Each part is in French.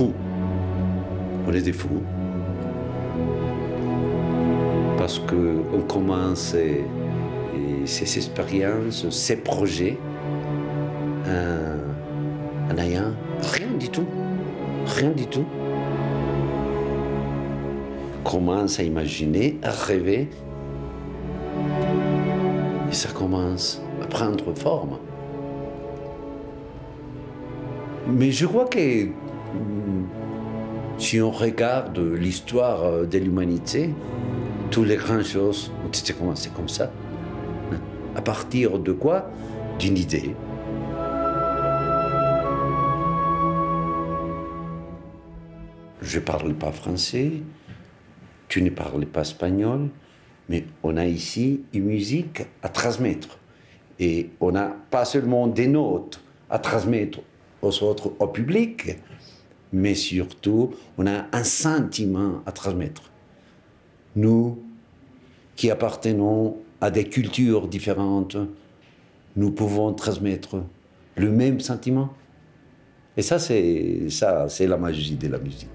fous. On est des fous. Parce qu'on commence ces expériences, ces projets, en n'ayant rien du tout. Rien du tout. On commence à imaginer, à rêver. Et ça commence à prendre forme. Mais je crois que si on regarde l'histoire de l'humanité, toutes les grandes choses ont été commencées comme ça. À partir de quoi? D'une idée. Je ne parle pas français, tu ne parles pas espagnol, mais on a ici une musique à transmettre. Et on n'a pas seulement des notes à transmettre aux autres, au public, mais surtout, on a un sentiment à transmettre. Nous, qui appartenons à des cultures différentes, nous pouvons transmettre le même sentiment. Et ça, c'est la magie de la musique.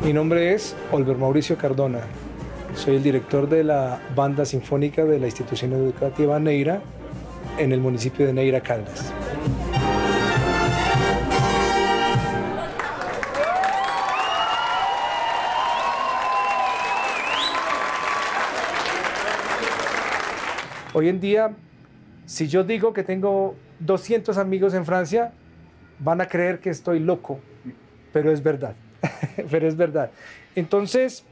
Mi nombre es Oliver Mauricio Cardona. Soy el director de la banda sinfónica de la institución educativa Neira en el municipio de Neira, Caldas. Hoy en día, si yo digo que tengo 200 amigos en Francia, van a creer que estoy loco, pero es verdad. Pero es verdad. Entonces,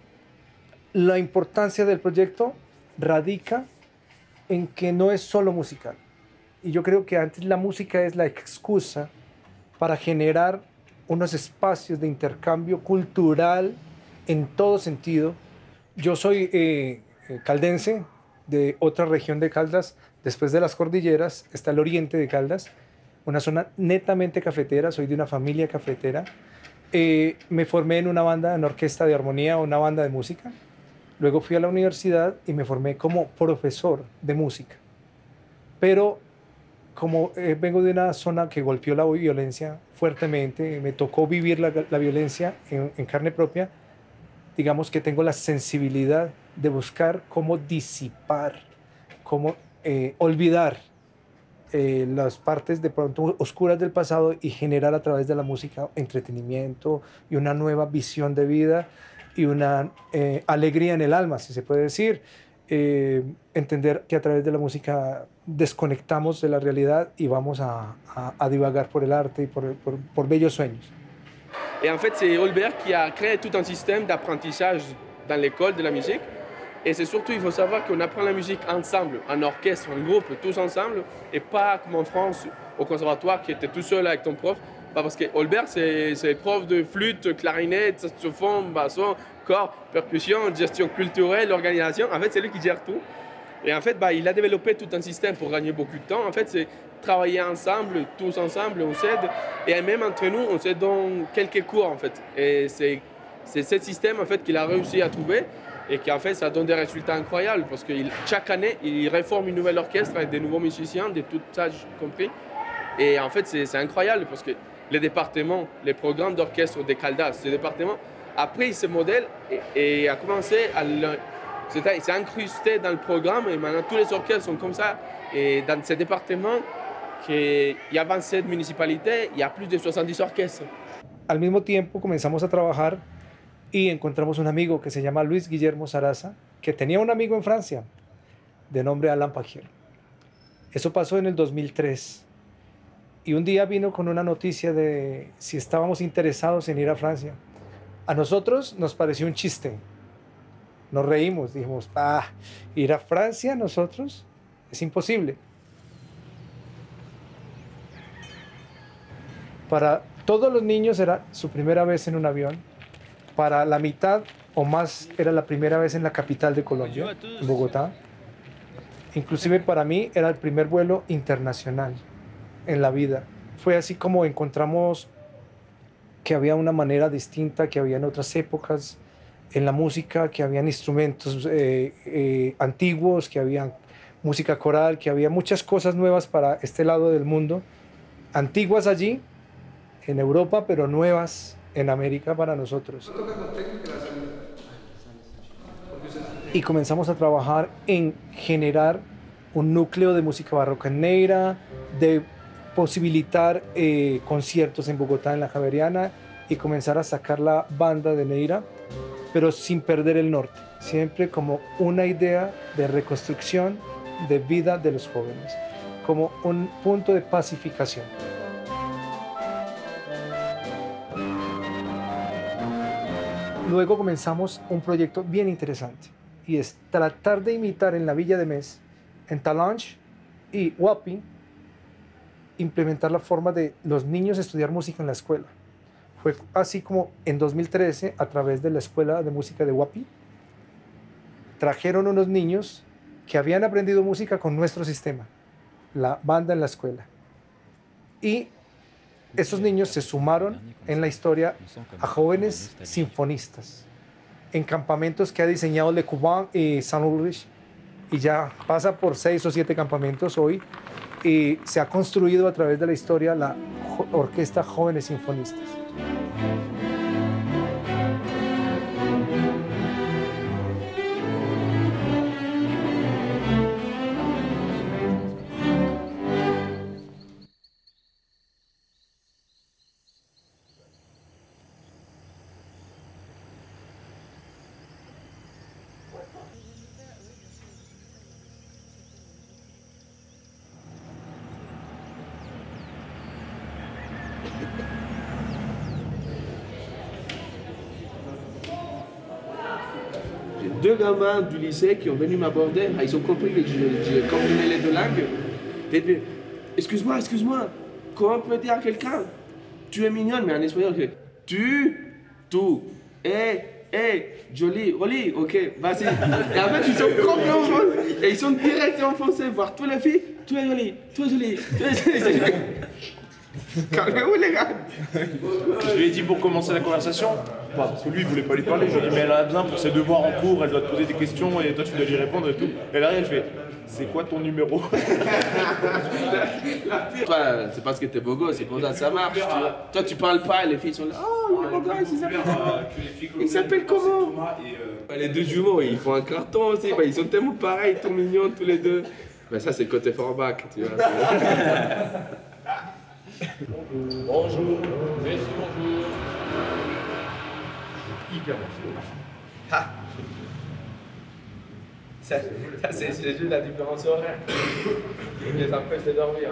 la importancia del proyecto radica en que no es solo musical, Y yo creo que antes la música es la excusa para generar unos espacios de intercambio cultural en todo sentido. Yo soy caldense, de otra región de Caldas, después de las cordilleras está el oriente de Caldas, una zona netamente cafetera, soy de una familia cafetera. Me formé en una banda, en orquesta de armonía, una banda de música. Luego fui a la universidad y me formé como profesor de música. Pero como vengo de una zona que golpeó la violencia fuertemente, me tocó vivir la violencia en carne propia, digamos que tengo la sensibilidad de buscar cómo disipar, cómo olvidar las partes de pronto oscuras del pasado y generar a través de la música entretenimiento y una nueva visión de vida y una alegría en el alma, si se puede decir. Entender que a través de la música desconectamos de la realidad y vamos a divagar por el arte y por bellos sueños. Et en fait, c'est Holberg qui a créé tout un système d'apprentissage dans l'école de la musique. Et c'est surtout, il faut savoir qu'on apprend la musique ensemble, en orchestre, en groupe, tous ensemble, et pas comme en France, au conservatoire, qui était tout seul avec ton prof. Pas parce que Holberg, c'est prof de flûte, clarinette, saxophone, basson, corps, percussion, gestion culturelle, organisation. En fait, c'est lui qui gère tout. Et en fait, il a développé tout un système pour gagner beaucoup de temps. En fait, c'est travailler ensemble, tous ensemble, on s'aide. Et même entre nous, on s'aide dans quelques cours, en fait. Et c'est ce système, en fait, qu'il a réussi à trouver et qui, en fait, ça donne des résultats incroyables parce que chaque année, il réforme une nouvelle orchestre avec des nouveaux musiciens, de tout âge compris. Et en fait, c'est incroyable parce que les départements, les programmes d'orchestre des Caldas, ces départements, a pris ce modèle et a commencé à c'est incrusté dans le programme et maintenant tous les orchestres sont comme ça. Et dans ces départements, il y a 27 municipalités, il y a plus de 70 orchestres. Al mismo tiempo comenzamos a trabajar y encontramos un amigo que se llama Luis Guillermo Sarasa, que tenía un amigo en Francia de nombre Alain Paquier. Eso pasó en el 2003. Y un día vino con una noticia de si estábamos interesados en ir a Francia. A nosotros nos pareció un chiste. Nos reímos, dijimos, ir a Francia nosotros es imposible. Para todos los niños era su primera vez en un avión. Para la mitad o más era la primera vez en la capital de Colombia, en Bogotá. Inclusive para mí era el primer vuelo internacional en la vida. Fue así como encontramos que había una manera distinta, que había en otras épocas en la música, que habían instrumentos antiguos, que había música coral, que había muchas cosas nuevas para este lado del mundo, antiguas allí, en Europa, pero nuevas en América para nosotros. Y comenzamos a trabajar en generar un núcleo de música barroca en Neira, de posibilitar conciertos en Bogotá, en la Javeriana, y comenzar a sacar la banda de Neira, pero sin perder el norte, siempre como una idea de reconstrucción de vida de los jóvenes, como un punto de pacificación. Luego comenzamos un proyecto bien interesante, y es tratar de imitar en la Villa de Mes, en Talange y Huapi, implementar la forma de los niños estudiar música en la escuela. Fue así como en 2013, a través de la Escuela de Música de Huapi, trajeron unos niños que habían aprendido música con nuestro sistema, la banda en la escuela. Y esos niños se sumaron en la historia a jóvenes sinfonistas, en campamentos que ha diseñado Le Couvent y Saint-Ulrich, y ya pasa por 6 o 7 campamentos hoy, y se ha construido a través de la historia la Orquesta Jóvenes Sinfonistas. J'ai 2 gamins du lycée qui ont venu m'aborder. Ils ont compris que je combinais les 2 langues. excuse-moi, excuse-moi. Comment on peut dire à quelqu'un, tu es mignonne, mais en espagnol, tu, jolie, Oli, ok, vas-y. Et en fait, ils sont complètement français. Et ils sont directement français, voir toutes les filles, tu es jolie, tu es jolie, tu es jolie. Calmez-vous, les gars. Je lui ai dit pour commencer la conversation, parce que lui il voulait pas lui parler, je lui ai dit mais elle a besoin pour ses devoirs en cours, elle doit te poser des questions et toi tu dois lui répondre et tout. Elle arrive, elle fait c'est quoi ton numéro? Toi, c'est parce que t'es beau gosse, c'est pour ça que ça marche. Toi, tu parles pas et les filles sont là. Oh, il est beau gosse, il s'appelle comment? Les deux jumeaux, ils font un carton aussi. Ils sont tellement pareils, tout mignons tous les deux. Mais ça, c'est le côté fort-back, tu vois. Bonjour, merci, bonjour. Hyper bon. Ah. Ça c'est juste la différence horaire. Ils les empêchent de dormir.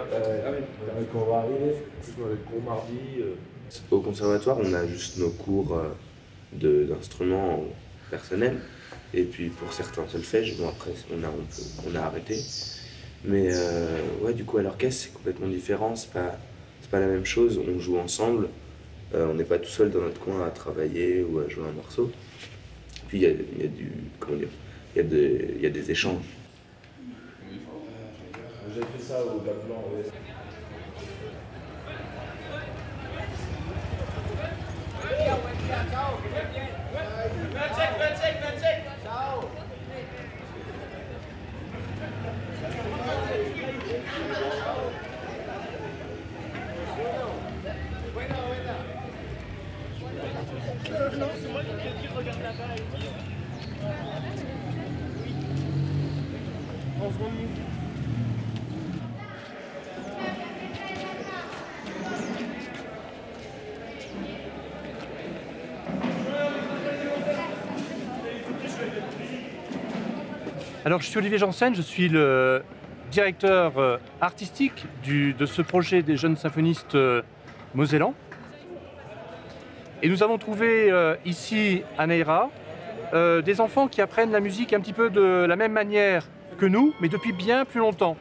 Quand on va arriver, dans les cours mardi. Au conservatoire, on a juste nos cours d'instruments personnels. Et puis pour certains solfèges, bon après on a arrêté. Mais ouais, du coup à l'orchestre c'est complètement différent, c'est pas la même chose, on joue ensemble, on n'est pas tout seul dans notre coin à travailler ou à jouer un morceau. Puis il y a du, comment dire, il y a des échanges. J'ai fait ça au Bac Blanc. Alors je suis Olivier Janssen, je suis le directeur artistique de ce projet des jeunes symphonistes mosellans. Et nous avons trouvé ici à Neira des enfants qui apprennent la musique un petit peu de la même manière que nous, mais depuis bien plus longtemps.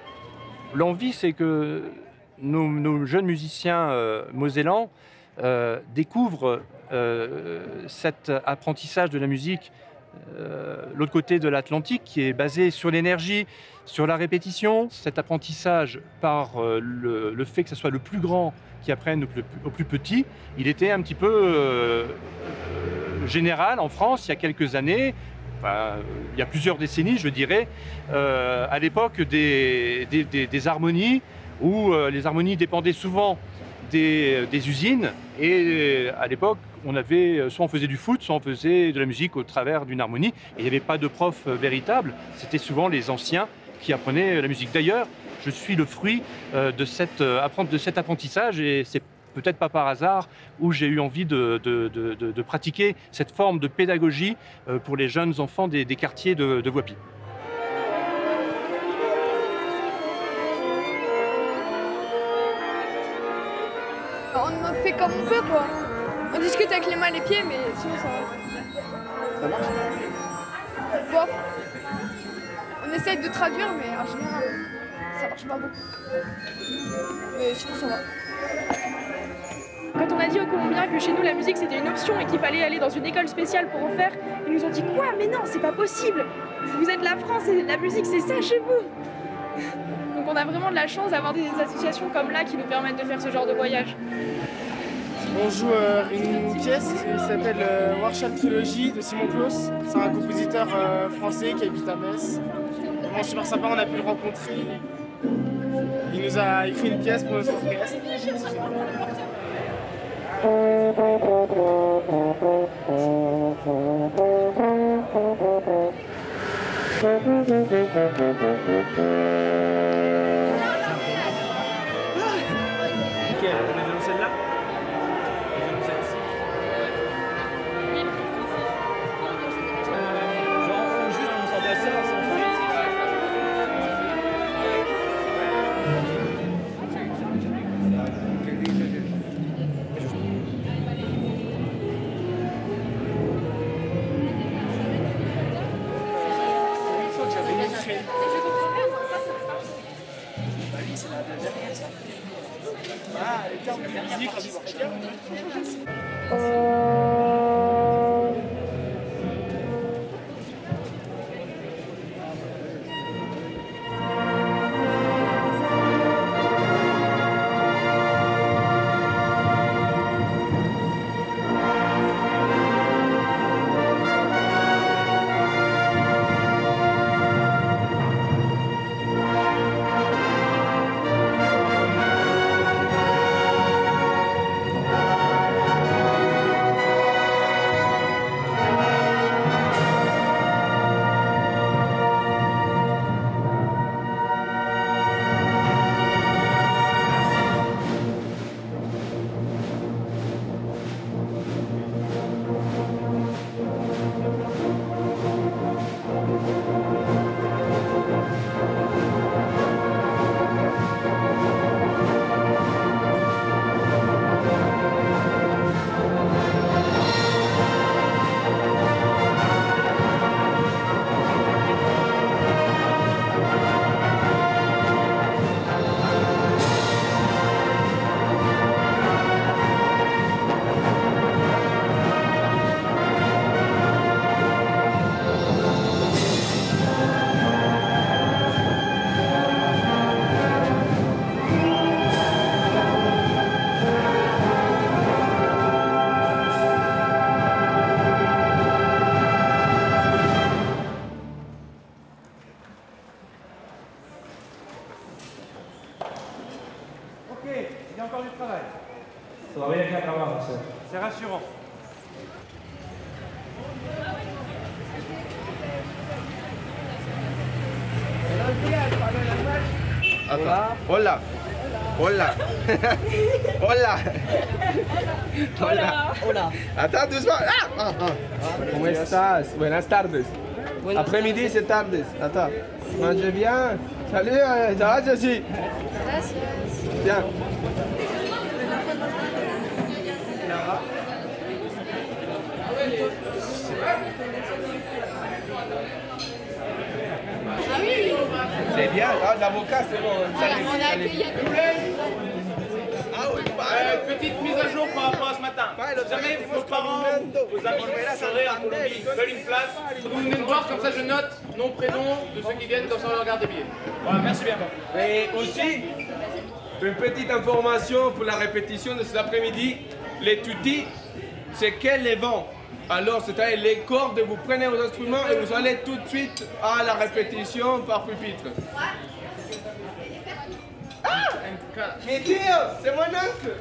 L'envie, c'est que nos jeunes musiciens mosellans découvrent cet apprentissage de la musique l'autre côté de l'Atlantique, qui est basé sur l'énergie, sur la répétition. Cet apprentissage par le fait que ce soit le plus grand qui apprenne au plus petit, il était un petit peu général en France il y a quelques années, enfin, il y a plusieurs décennies je dirais, à l'époque des harmonies, où les harmonies dépendaient souvent des usines, et à l'époque on avait, soit on faisait du foot, soit on faisait de la musique au travers d'une harmonie, et il n'y avait pas de prof véritable, c'était souvent les anciens qui apprenaient la musique. D'ailleurs, je suis le fruit de cet apprentissage, et c'est peut-être pas par hasard où j'ai eu envie de pratiquer cette forme de pédagogie pour les jeunes enfants des quartiers de Voipy. On fait comme on peut, quoi. On discute avec les mains et les pieds, mais sinon ça va. Ça marche? Bof. On essaye de traduire, mais en général, ça marche pas beaucoup. Mais sinon ça va. Quand on a dit aux Colombiens que chez nous la musique c'était une option et qu'il fallait aller dans une école spéciale pour en faire, ils nous ont dit quoi? Mais non, c'est pas possible. Vous êtes la France et la musique c'est ça chez vous. Donc on a vraiment de la chance d'avoir des associations comme là qui nous permettent de faire ce genre de voyage. On joue une pièce qui s'appelle Warsham Trilogy de Simon Claus. C'est un compositeur français qui habite à Metz. Vraiment super sympa, on a pu le rencontrer. Il nous a écrit une pièce pour notre orchestre. Celle-là. c'est la dernière, ça. Ah, les termes de musique, Ok, il y a encore du travail. Ça va bien faire avant, c'est rassurant. Attends. Hola. Hola. Hola. Hola. Hola. Attends doucement. ¿Cómo estás? Buenas tardes. Après-midi, c'est tardes. Attends. Mange bien. Salut, ça va, Jessie? Gracias. Bien. C'est bien, l'avocat, c'est bon. On a accueilli Petite mise à jour par rapport à ce matin. Jamais vos parents, vos amis seraient en Colombie, veulent une place. Vous venez me voir, comme ça je note nom, prénom de ceux qui viennent, comme ça on leur garde des billets. Voilà, merci bien. Et aussi, une petite information pour la répétition de cet après-midi. Les tutti, c'est quel les vents. Alors, c'est-à-dire les cordes, vous prenez vos instruments et vous allez tout de suite à la répétition par pupitre. Ah! Mais Dieu, c'est mon oncle!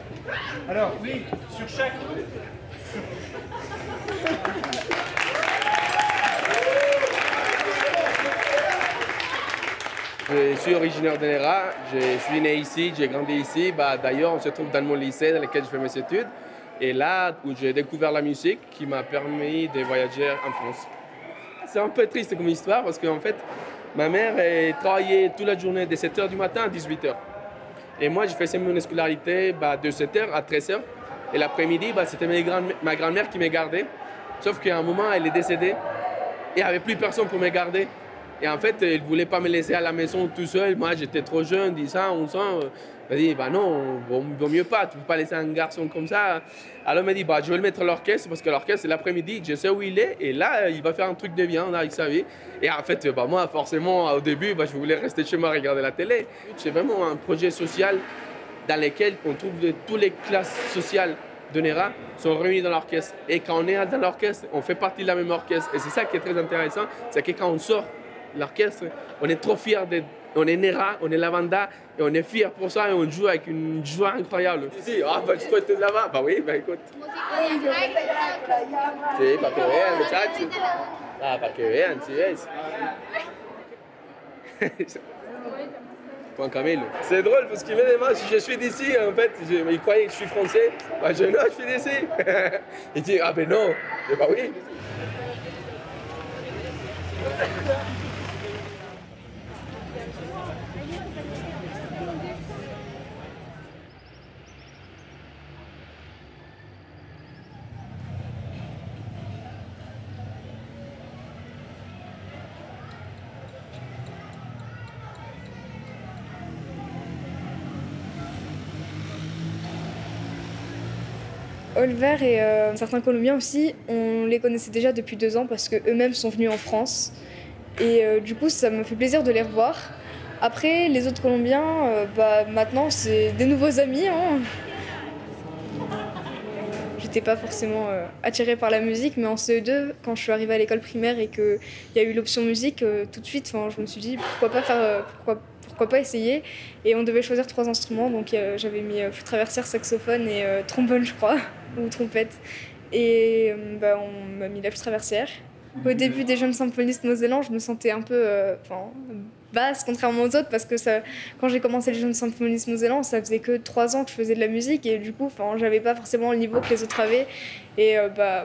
Alors, oui, sur chaque... Je suis originaire de Nera, je suis né ici, j'ai grandi ici. D'ailleurs, on se trouve dans mon lycée dans lequel je fais mes études. Et là où j'ai découvert la musique qui m'a permis de voyager en France. C'est un peu triste comme histoire parce qu'en fait, ma mère travaillait toute la journée de 7h du matin à 18h. Et moi, je faisais mon scolarité de 7h à 13h. Et l'après-midi, c'était ma grand-mère qui me gardait. Sauf qu'à un moment, elle est décédée. Et il n'y avait plus personne pour me garder. Et en fait, elle ne voulait pas me laisser à la maison tout seul. Moi, j'étais trop jeune, 10 ans, 11 ans. Elle m'a dit, non, vaut mieux pas, tu ne peux pas laisser un garçon comme ça. Alors elle m'a dit, je vais le mettre à l'orchestre parce que l'orchestre, c'est l'après-midi, je sais où il est. Et là, il va faire un truc de bien avec sa vie. Et en fait, moi, forcément, au début, je voulais rester chez moi regarder la télé. C'est vraiment un projet social dans lequel on trouve toutes les classes sociales de Nera sont réunies dans l'orchestre. Et quand on est dans l'orchestre, on fait partie de la même orchestre. Et c'est ça qui est très intéressant, c'est que quand on sort l'orchestre, on est trop fiers d'être. On est Nera, on est la banda, et on est fiers pour ça, et on joue avec une joie incroyable. Si, tu peux être là-bas. Oui, écoute. Si, para que vean, muchachos. Para que vean, si ves. Juan Camilo. C'est drôle parce qu'il me demande si je suis d'ici, en fait, il croyait que je suis français. Je dis non, je suis d'ici. Il dit, ben non. Je dis, oui. Olver et certains Colombiens aussi, on les connaissait déjà depuis 2 ans parce qu'eux-mêmes sont venus en France. Et du coup, ça me fait plaisir de les revoir. Après, les autres Colombiens, maintenant, c'est des nouveaux amis. Hein. J'étais pas forcément attirée par la musique, mais en CE2, quand je suis arrivée à l'école primaire et qu'il y a eu l'option musique, tout de suite, je me suis dit pourquoi pas essayer. Et on devait choisir 3 instruments, donc j'avais mis flûte traversière, saxophone et trombone, je crois, ou trompette. Et on m'a mis la flûte traversière. Au début des jeunes symphonistes mosellans, je me sentais un peu basse, contrairement aux autres, parce que quand j'ai commencé les jeunes symphonistes mosellans, ça faisait que 3 ans que je faisais de la musique, et du coup, j'avais pas forcément le niveau que les autres avaient. Et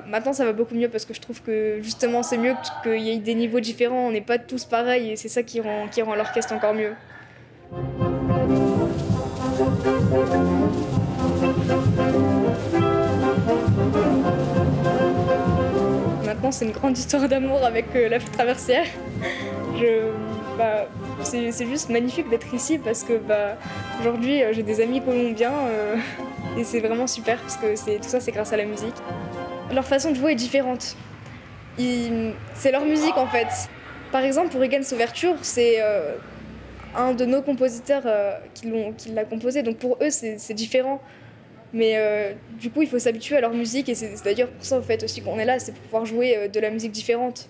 maintenant, ça va beaucoup mieux, parce que je trouve que justement, c'est mieux qu'il y ait des niveaux différents, on n'est pas tous pareils, et c'est ça qui rend l'orchestre encore mieux. Maintenant, c'est une grande histoire d'amour avec la flûte traversière. C'est juste magnifique d'être ici parce que aujourd'hui, j'ai des amis colombiens et c'est vraiment super parce que tout ça, c'est grâce à la musique. Leur façon de jouer est différente. C'est leur musique en fait. Par exemple, pour Regan's Ouverture, c'est un de nos compositeurs qui l'a composé, donc pour eux, c'est différent. Mais du coup, il faut s'habituer à leur musique et c'est d'ailleurs pour ça au fait, aussi qu'on est là, c'est pour pouvoir jouer de la musique différente.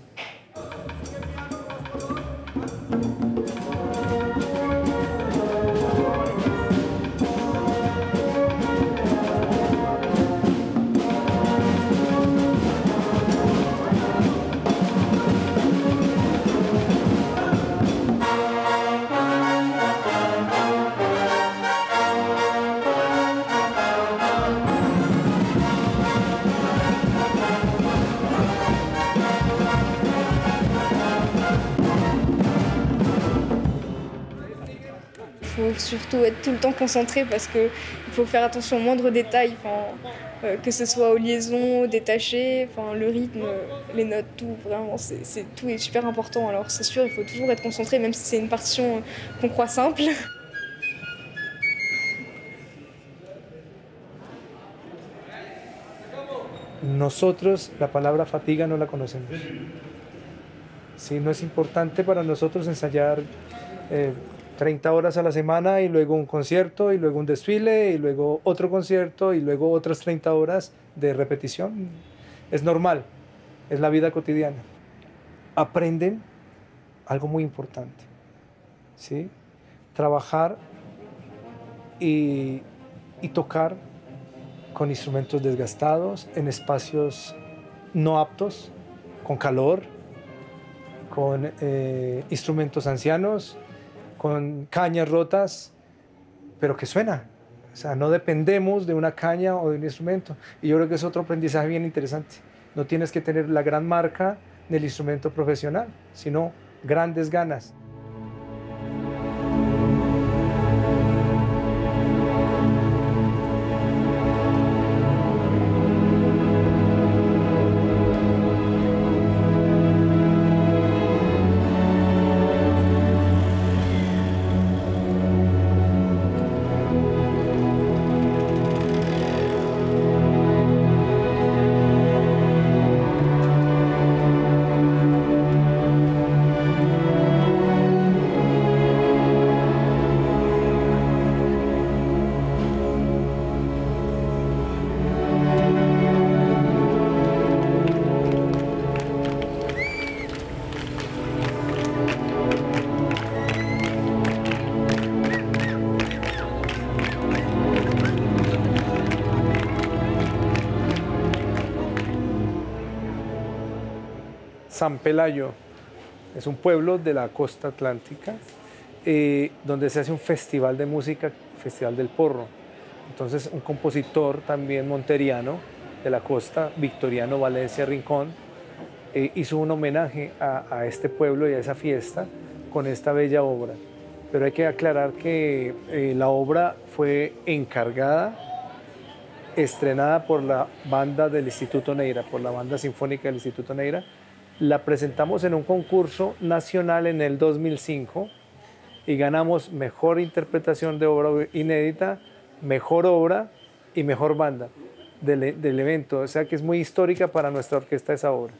Il faut surtout être tout le temps concentré parce qu'il faut faire attention aux moindres détails, que ce soit aux liaisons, détachées, le rythme, les notes, tout, vraiment, tout est super important. Alors c'est sûr, il faut toujours être concentré, même si c'est une partition qu'on croit simple. Nosotros la palabra fatiga no la conocemos. Sí, no es importante para nosotros ensayar 30 horas a la semana y luego un concierto y luego un desfile y luego otro concierto y luego otras 30 horas de repetición. Es normal, es la vida cotidiana. Aprenden algo muy importante, ¿sí? Trabajar y tocar con instrumentos desgastados, en espacios no aptos, con calor, con instrumentos ancianos, con cañas rotas, pero que suena. O sea, no dependemos de una caña o de un instrumento. Y yo creo que es otro aprendizaje bien interesante. No tienes que tener la gran marca del instrumento profesional, sino grandes ganas. San Pelayo es un pueblo de la costa atlántica donde se hace un festival de música, Festival del Porro. Entonces un compositor también monteriano de la costa, Victoriano Valencia Rincón, hizo un homenaje a este pueblo y a esa fiesta con esta bella obra. Pero hay que aclarar que la obra fue encargada, estrenada por la banda del Instituto Neira, por la banda sinfónica del Instituto Neira. La presentamos en un concurso nacional en el 2005 y ganamos mejor interpretación de obra inédita, mejor obra y mejor banda. del evento, o sea que es muy histórica para nuestra orquesta esa obra.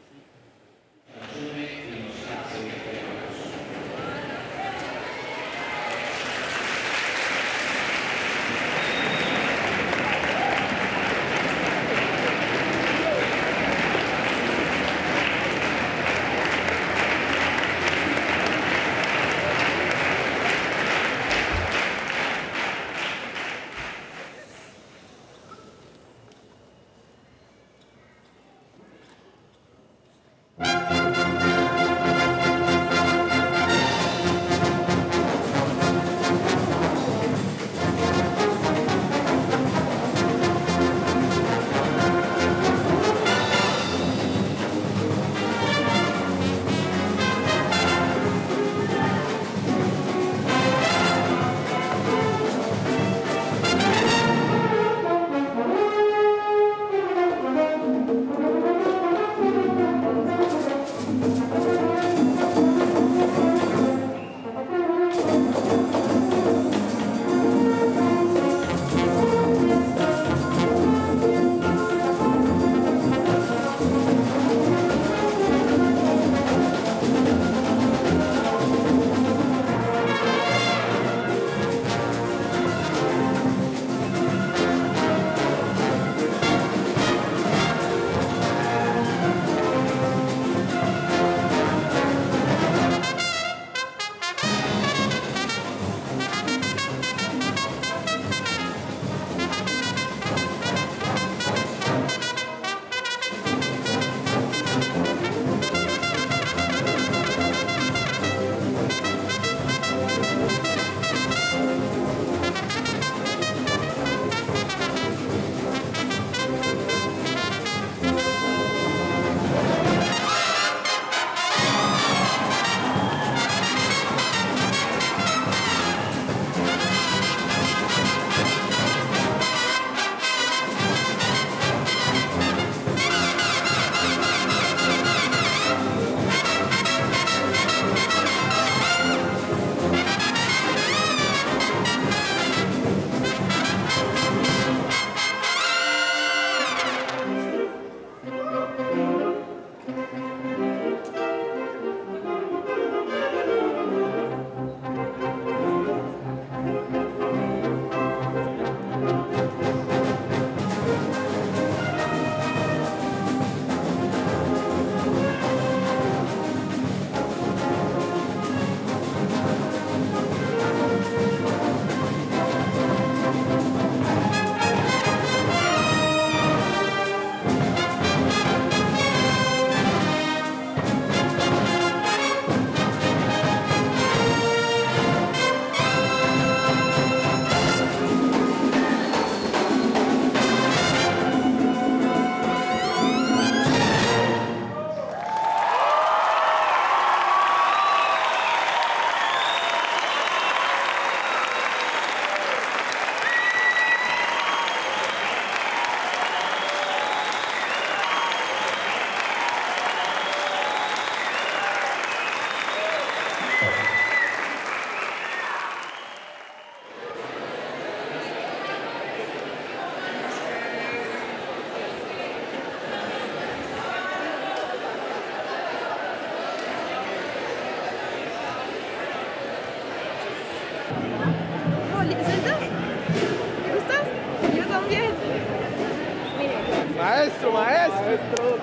Maestro, maestro.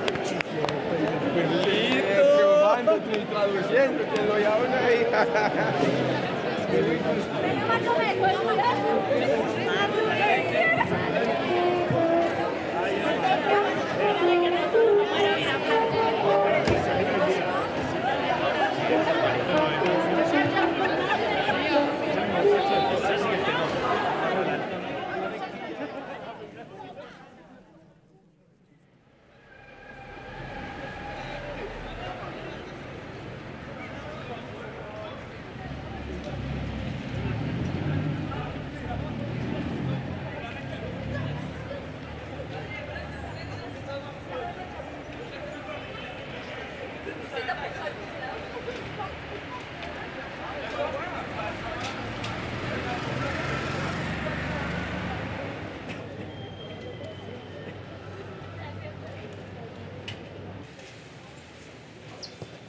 Triunfando, traduciendo, que lo llaman ahí.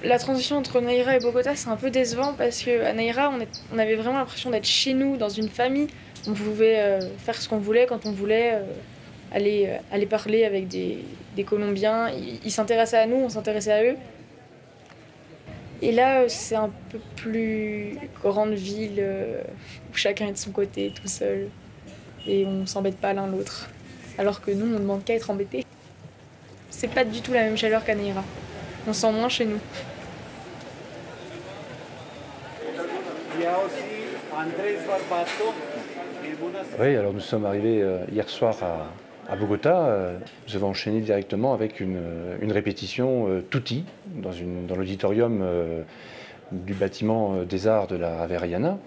La transition entre Neira et Bogota, c'est un peu décevant parce qu'à Neira, on avait vraiment l'impression d'être chez nous, dans une famille. On pouvait faire ce qu'on voulait quand on voulait, aller parler avec des Colombiens. Ils s'intéressaient à nous, on s'intéressait à eux. Et là, c'est un peu plus grande ville où chacun est de son côté, tout seul. Et on s'embête pas l'un l'autre. Alors que nous, on ne demande qu'à être embêtés. C'est pas du tout la même chaleur qu'à Neira. On sent moins chez nous. Oui, alors nous sommes arrivés hier soir à Bogota. Nous avons enchaîné directement avec une répétition tutti dans l'auditorium du bâtiment des Arts de la Javeriana.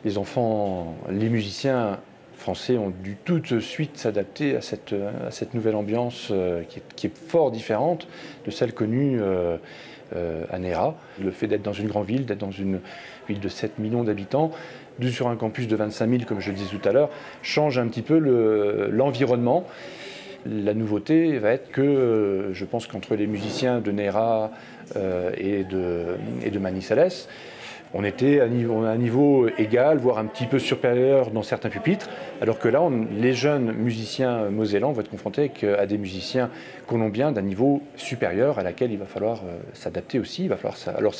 Les enfants, les musiciens français ont dû tout de suite s'adapter à cette nouvelle ambiance qui est fort différente de celle connue à Neira. Le fait d'être dans une grande ville, d'être dans une ville de 7 millions d'habitants, sur un campus de 25 000, comme je le disais tout à l'heure, change un petit peu l'environnement. La nouveauté va être que je pense qu'entre les musiciens de Neira et de Manizales, on était à un niveau égal, voire un petit peu supérieur dans certains pupitres, alors que là, les jeunes musiciens mosellans vont être confrontés à des musiciens colombiens d'un niveau supérieur à laquelle il va falloir s'adapter aussi. Alors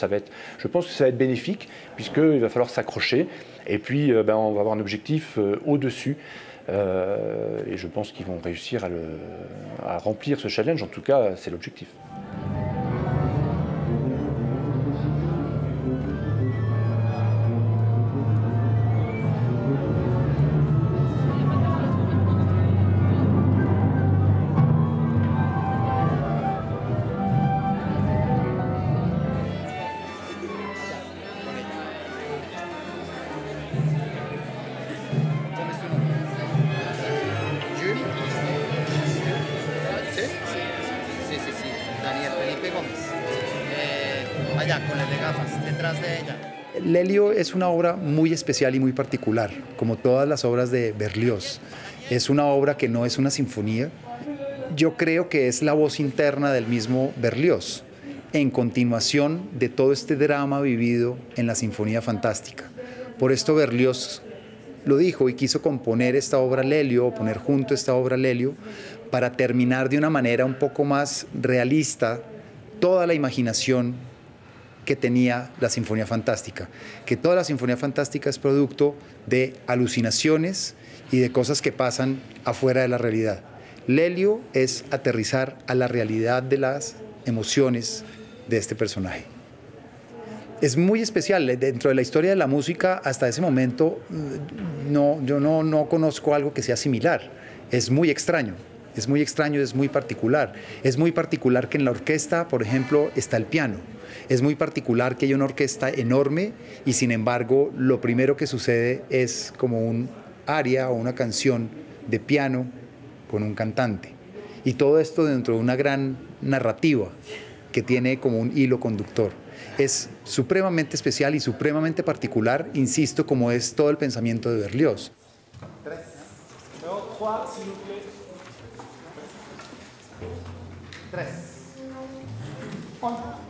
je pense que ça va être bénéfique, puisqu'il va falloir s'accrocher, et puis on va avoir un objectif au-dessus. Et je pense qu'ils vont réussir à remplir ce challenge, en tout cas, c'est l'objectif. Lelio es una obra muy especial y muy particular, como todas las obras de Berlioz. Es una obra que no es una sinfonía. Yo creo que es la voz interna del mismo Berlioz, en continuación de todo este drama vivido en la Sinfonía Fantástica. Por esto Berlioz lo dijo y quiso componer esta obra Lelio, o poner junto esta obra Lelio, para terminar de una manera un poco más realista toda la imaginación que tenía la Sinfonía Fantástica, que toda la Sinfonía Fantástica es producto de alucinaciones y de cosas que pasan afuera de la realidad. Lelio es aterrizar a la realidad de las emociones de este personaje. Es muy especial, dentro de la historia de la música hasta ese momento yo no conozco algo que sea similar, es muy extraño. Es muy extraño, es muy particular. Es muy particular que en la orquesta, por ejemplo, está el piano. Es muy particular que hay una orquesta enorme y, sin embargo, lo primero que sucede es como un aria o una canción de piano con un cantante. Y todo esto dentro de una gran narrativa que tiene como un hilo conductor. Es supremamente especial y supremamente particular, insisto, como es todo el pensamiento de Berlioz. 3, 1.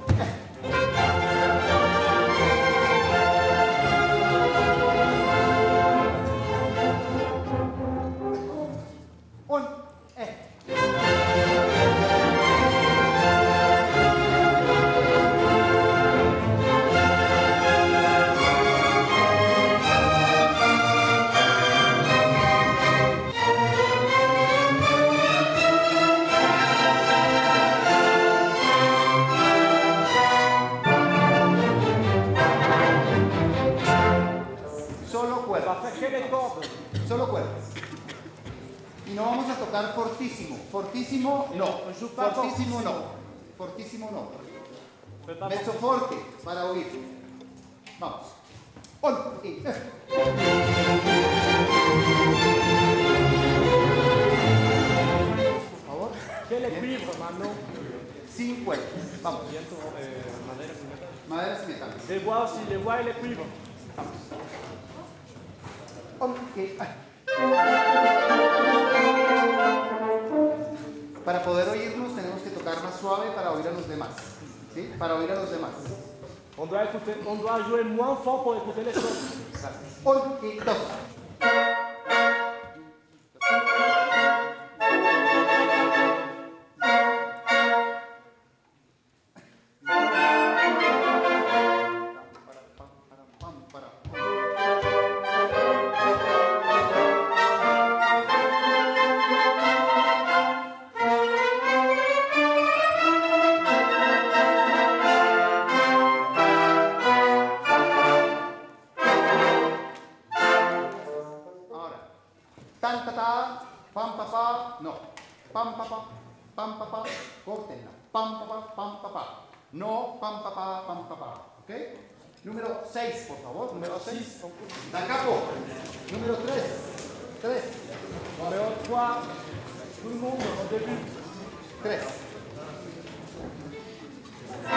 Solo cuerdas. Y no vamos a tocar fortísimo. Fortísimo no. Fortísimo no. Fortísimo no. Mezzo forte para oír. Vamos. 1 y por favor. ¿Qué equilibrio, mano? Sin cuerdas. Vamos. Maderas y metales. Le voix y l'equilibrio. Vamos. Okay. Para poder oírnos tenemos que tocar más suave para oír a los demás. ¿sí? Para oír a los demás. On doit jouer moins fort pour écouter les choses. Un y dos. Tan, ta, ta, pam, pa, pa, no. Pam, pa, pa, córtenla. Pam, pa, pa. No, pam, pa. ¿Ok? Número 6, por favor. Número 6. Da capo. Número 3. 3. Numéro 3. Tout le monde au début. 3. 8, 1,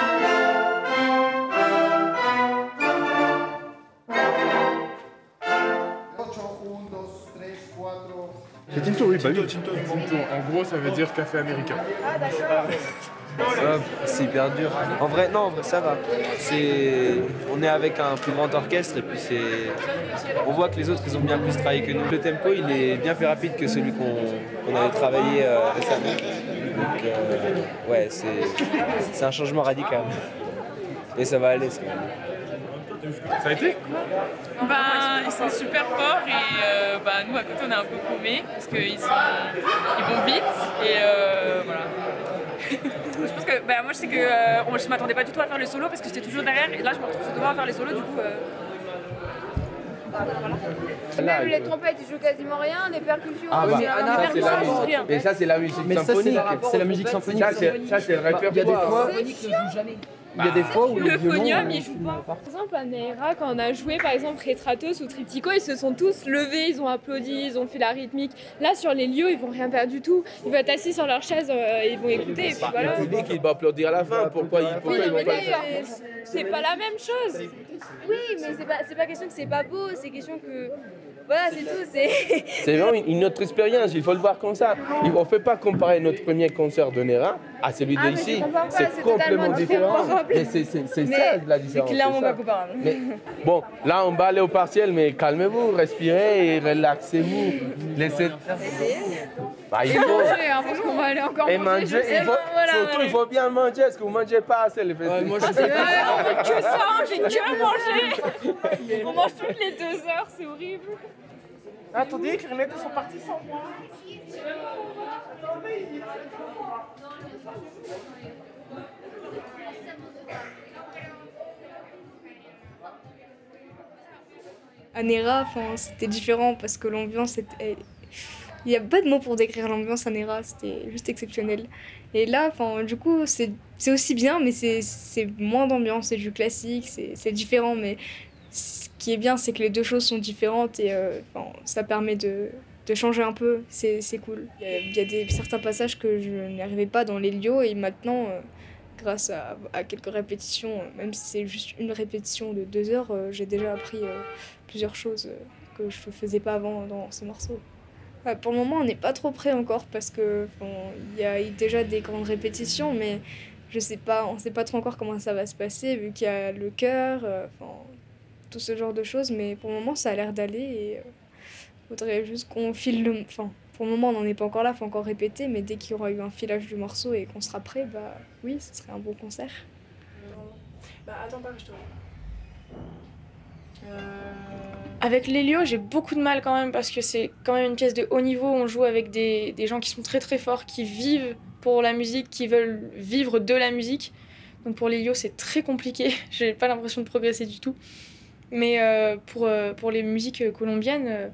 2, 3, 4. C'est Tinto, oui, bah oui. Tinto. En gros, ça veut dire café américain. Ah, d'accord. C'est hyper dur. En vrai, non, en vrai, ça va. On est avec un plus grand orchestre et puis on voit que les autres, ils ont bien plus travaillé que nous. Le tempo, il est bien plus rapide que celui qu'on avait travaillé récemment. Donc, ouais, c'est un changement radical. Et ça va aller, ça. Ça a été? Ils sont super forts et nous à côté on est un peu paumés parce qu'ils vont vite et voilà. Je pense que moi je sais que je m'attendais pas du tout à faire le solo parce que j'étais toujours derrière et là je me retrouve devoir faire les solos du coup. Voilà. Même les trompettes ils jouent quasiment rien, les percussions. Ah bah, rien. mais ça c'est la musique symphonique. C'est la musique symphonique. Ça c'est le répertoire. Il y a des fois où le phonium, ils jouent pas. Par exemple, à Neira, quand on a joué par exemple Retratos ou Triptycho, ils se sont tous levés, ils ont applaudi, ils ont fait la rythmique. Là, sur les lieux, ils vont rien faire du tout. Ils vont être assis sur leur chaise, ils vont écouter et puis voilà. Le public, il va applaudir à la fin. Pourquoi ils vont pas? C'est pas la même chose. Oui, mais c'est pas question que c'est pas beau, c'est question que... Voilà, c'est tout. C'est vraiment une autre expérience, il faut le voir comme ça. On ne fait pas comparer notre premier concert de Nera à celui d'ici. C'est complètement différent. Mais c'est ça la différence. C'est clairement pas comparable. Mais, bon, là on va aller au partiel, mais calmez-vous, respirez et relaxez-vous. Laissez. Bah, il faut manger, hein, parce qu'on va aller encore manger. Surtout, il faut bien manger, parce que vous ne mangez pas assez les festivals. Moi, je sais pas. Que ça, j'ai que mangé. On mange toutes les 2 heures, c'est horrible. Attendez, que les mecs sont partis sans moi. À Nera, c'était différent parce que l'ambiance était... Il n'y a pas de mots pour décrire l'ambiance à Nera, c'était juste exceptionnel. Et là, du coup, c'est aussi bien, mais c'est moins d'ambiance, c'est du classique, c'est différent. Mais ce qui est bien, c'est que les deux choses sont différentes et ça permet de changer un peu, c'est cool. Il y a certains passages que je n'arrivais pas dans l'Elio et maintenant, grâce à quelques répétitions, même si c'est juste une répétition de 2 heures, j'ai déjà appris plusieurs choses que je ne faisais pas avant dans ces morceaux. Pour le moment, on n'est pas trop prêt encore parce que y a déjà des grandes répétitions, mais on ne sait pas trop encore comment ça va se passer vu qu'il y a le chœur, tout ce genre de choses. Mais pour le moment, ça a l'air d'aller et faudrait juste qu'on file le... pour le moment, on n'en est pas encore là, il faut encore répéter, mais dès qu'il y aura eu un filage du morceau et qu'on sera prêt, oui, ce serait un bon concert. Attends pas que je te Avec l'Elio, j'ai beaucoup de mal quand même parce que c'est quand même une pièce de haut niveau. On joue avec des gens qui sont très très forts, qui vivent pour la musique, qui veulent vivre de la musique. Donc pour l'Elio, c'est très compliqué. J'ai pas l'impression de progresser du tout. Mais pour les musiques colombiennes,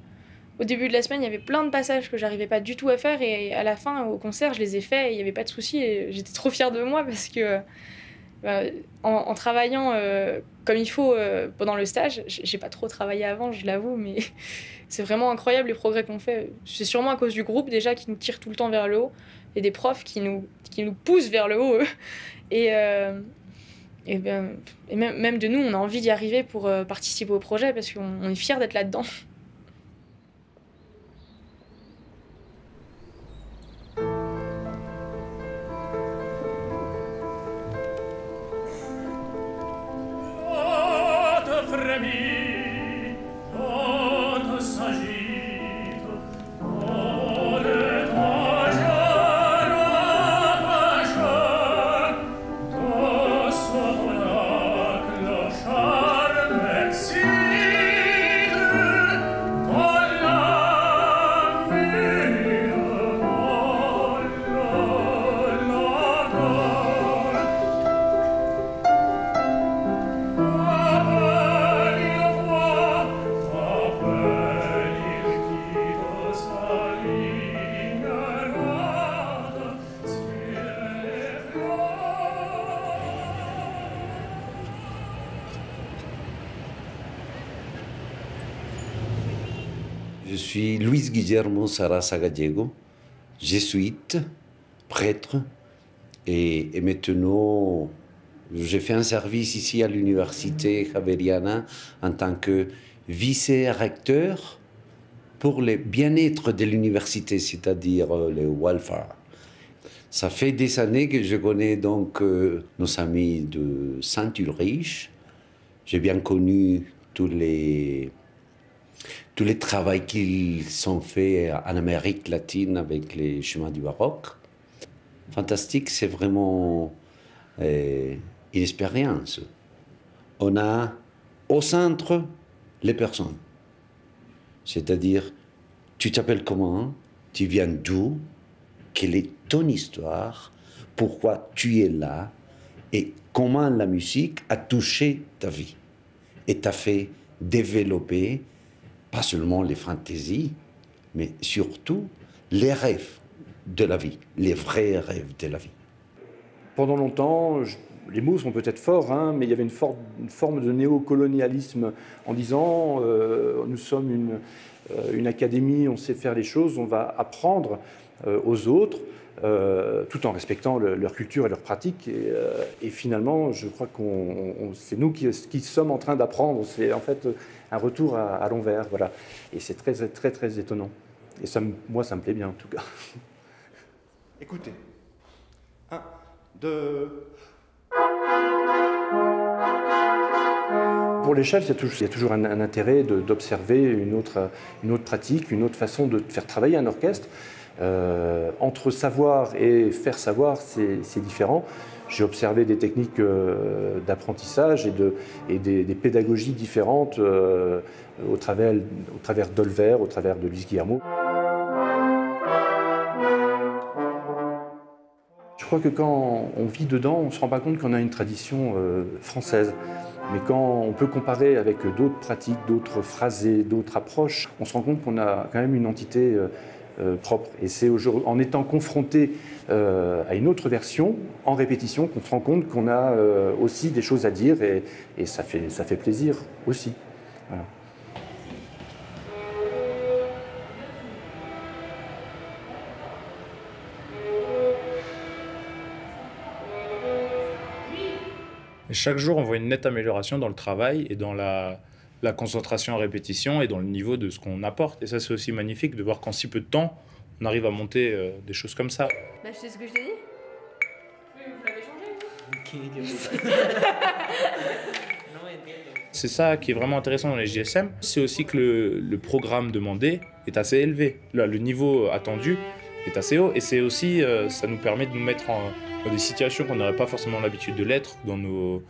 au début de la semaine, il y avait plein de passages que j'arrivais pas du tout à faire et à la fin, au concert, je les ai faits et il n'y avait pas de souci. Et j'étais trop fière de moi parce que en travaillant comme il faut pendant le stage, j'ai pas trop travaillé avant, je l'avoue, mais c'est vraiment incroyable les progrès qu'on fait. C'est sûrement à cause du groupe déjà qui nous tire tout le temps vers le haut et des profs qui nous poussent vers le haut. Et même de nous, on a envie d'y arriver pour participer au projet parce qu'on est fiers d'être là-dedans. Je suis Luis Guillermo Sarasa Gallego, jésuite, prêtre, et maintenant j'ai fait un service ici à l'université Javeriana en tant que vice-recteur pour le bien-être de l'université, c'est-à-dire le welfare. Ça fait des années que je connais donc nos amis de Saint-Ulrich. J'ai bien connu tous les travaux qu'ils ont faits en Amérique latine avec les chemins du baroque. Fantastique, c'est vraiment une expérience. On a au centre les personnes. C'est-à-dire, tu t'appelles comment? Tu viens d'où? Quelle est ton histoire? Pourquoi tu es là? Et comment la musique a touché ta vie et t'a fait développer pas seulement les fantaisies, mais surtout les rêves de la vie, les vrais rêves de la vie. Pendant longtemps, les mots sont peut-être forts, hein, mais il y avait une forme de néocolonialisme en disant nous sommes une académie, on sait faire les choses, on va apprendre aux autres, tout en respectant leur culture et leurs pratiques. Et finalement, je crois que c'est nous qui sommes en train d'apprendre. C'est en fait un retour à l'envers, voilà. Et c'est très, très, très étonnant. Et ça, moi, ça me plaît bien, en tout cas. Écoutez. 1, 2... Pour les chefs, il y a toujours un intérêt d'observer une autre pratique, une autre façon de faire travailler un orchestre. Entre savoir et faire savoir, c'est différent. J'ai observé des techniques d'apprentissage et des pédagogies différentes au travers d'Olver, au travers de Luis Guillermo. Je crois que quand on vit dedans, on ne se rend pas compte qu'on a une tradition française. Mais quand on peut comparer avec d'autres pratiques, d'autres phrasés, d'autres approches, on se rend compte qu'on a quand même une entité propre. Et c'est en étant confronté à une autre version, en répétition, qu'on se rend compte qu'on a aussi des choses à dire et ça fait plaisir aussi. Voilà. Et chaque jour, on voit une nette amélioration dans le travail et dans la concentration en répétition et dans le niveau de ce qu'on apporte. Et ça, c'est aussi magnifique de voir qu'en si peu de temps, on arrive à monter des choses comme ça. Bah, je sais ce que je t'ai dit. Oui, vous l'avez changé. C'est ça qui est vraiment intéressant dans les JSM. C'est aussi que le programme demandé est assez élevé. Là, le niveau attendu est assez haut. Et c'est aussi, ça nous permet de nous mettre dans des situations qu'on n'aurait pas forcément l'habitude de l'être dans nos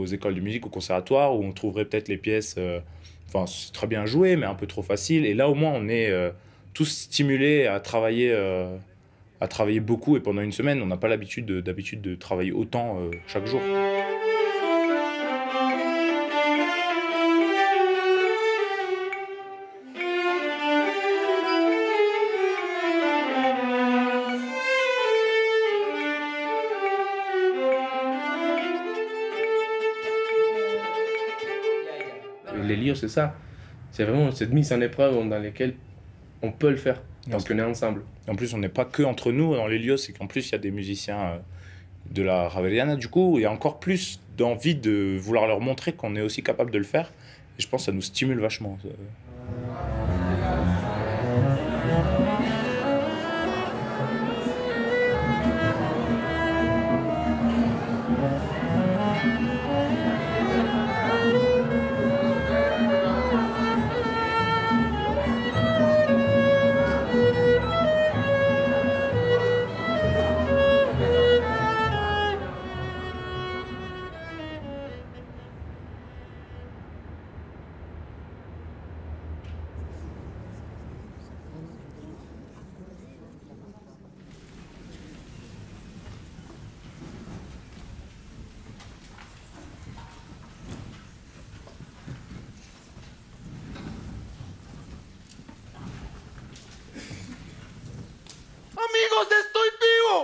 écoles de musique au conservatoire, où on trouverait peut-être les pièces, c'est très bien joué, mais un peu trop facile. Et là, au moins, on est tous stimulés à travailler beaucoup. Et pendant une semaine, on n'a pas l'habitude de travailler autant chaque jour. L'Helios, c'est ça. C'est vraiment cette mise en épreuve dans laquelle on peut le faire, parce qu'on est ensemble. En plus, on n'est pas que entre nous dans l'Helios, c'est qu'en plus, il y a des musiciens de la Javeriana. Du coup, il y a encore plus d'envie de vouloir leur montrer qu'on est aussi capable de le faire. Et je pense que ça nous stimule vachement. Amigos, estoy vivo.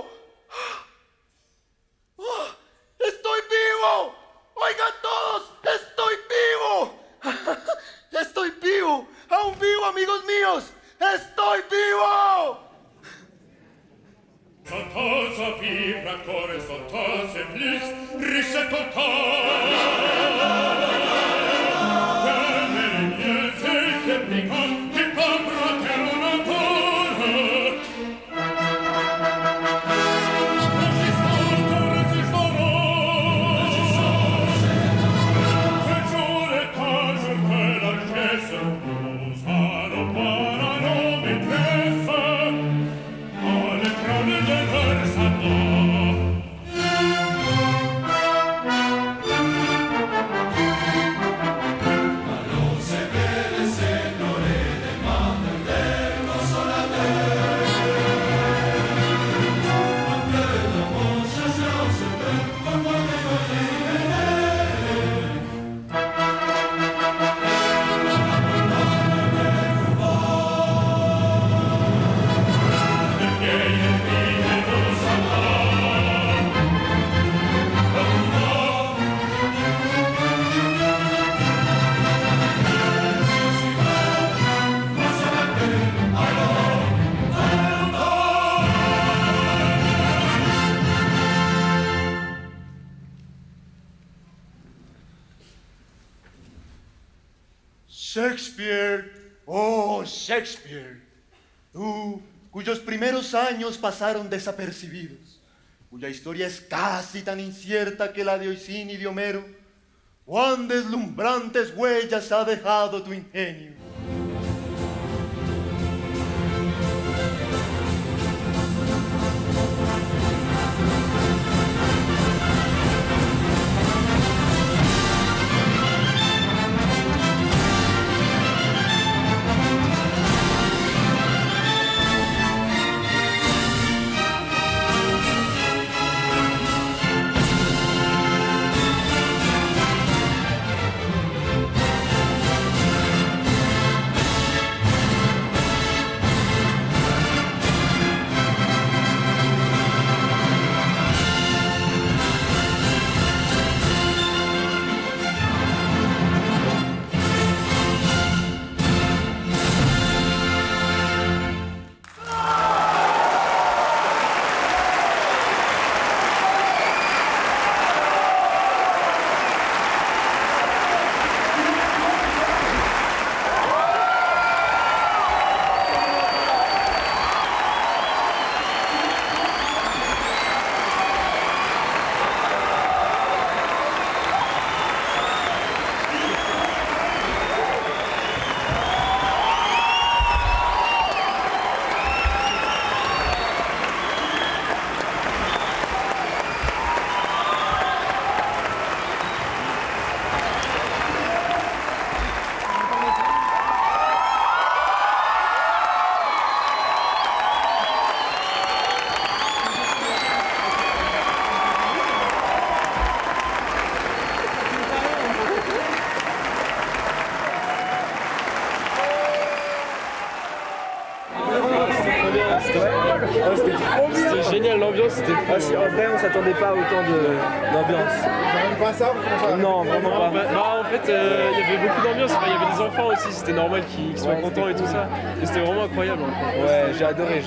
Oh, estoy vivo. Oigan todos, estoy vivo. Estoy vivo. Aún vivo, amigos míos. Shakespeare, oh Shakespeare, tú cuyos primeros años pasaron desapercibidos, cuya historia es casi tan incierta que la de Oisín y de Homero, cuán deslumbrantes huellas ha dejado tu ingenio. C'était génial, l'ambiance c'était fou. En vrai, on s'attendait pas à autant d'ambiance. Pas ça, non, vraiment pas. En fait, il y avait beaucoup d'ambiance. Il y avait des enfants aussi, c'était normal qu'ils soient contents et tout ça. Et c'était vraiment incroyable. Ouais, j'ai adoré.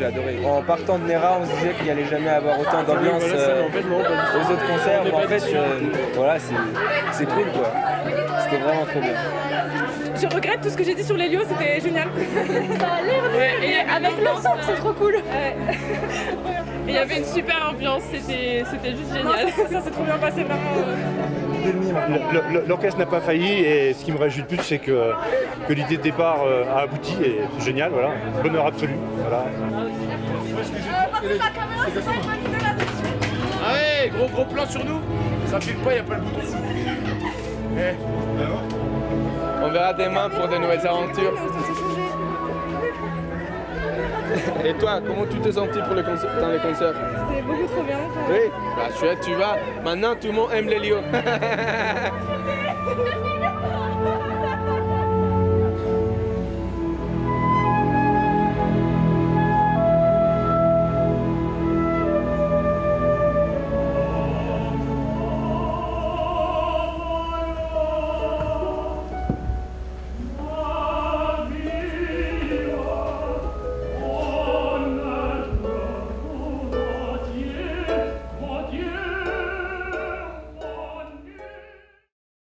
En partant de Nera, on se disait qu'il n'y allait jamais avoir autant d'ambiance aux autres concerts. Mais en fait, voilà, c'est cool quoi. C'était vraiment trop bien. Je regrette tout ce que j'ai dit sur l'Hélio, c'était génial. Ça a l'air de... Et avec l'ensemble, c'est trop cool. Ouais. Et il y avait une super ambiance, c'était juste génial. Non, ça s'est trop bien passé, vraiment. L'orchestre n'a pas failli et ce qui me réjouit le plus, c'est que l'idée de départ a abouti et c'est génial, voilà. Bonheur absolu. Voilà. Ah ouais, gros plan sur nous. Ça file pas, il n'y a pas le bouton. On verra demain pour de nouvelles aventures. Et toi, comment tu t'es senti pour dans les concerts? C'était beaucoup trop bien. Oui, bah, tu vas. Maintenant, tout le monde aime les lions.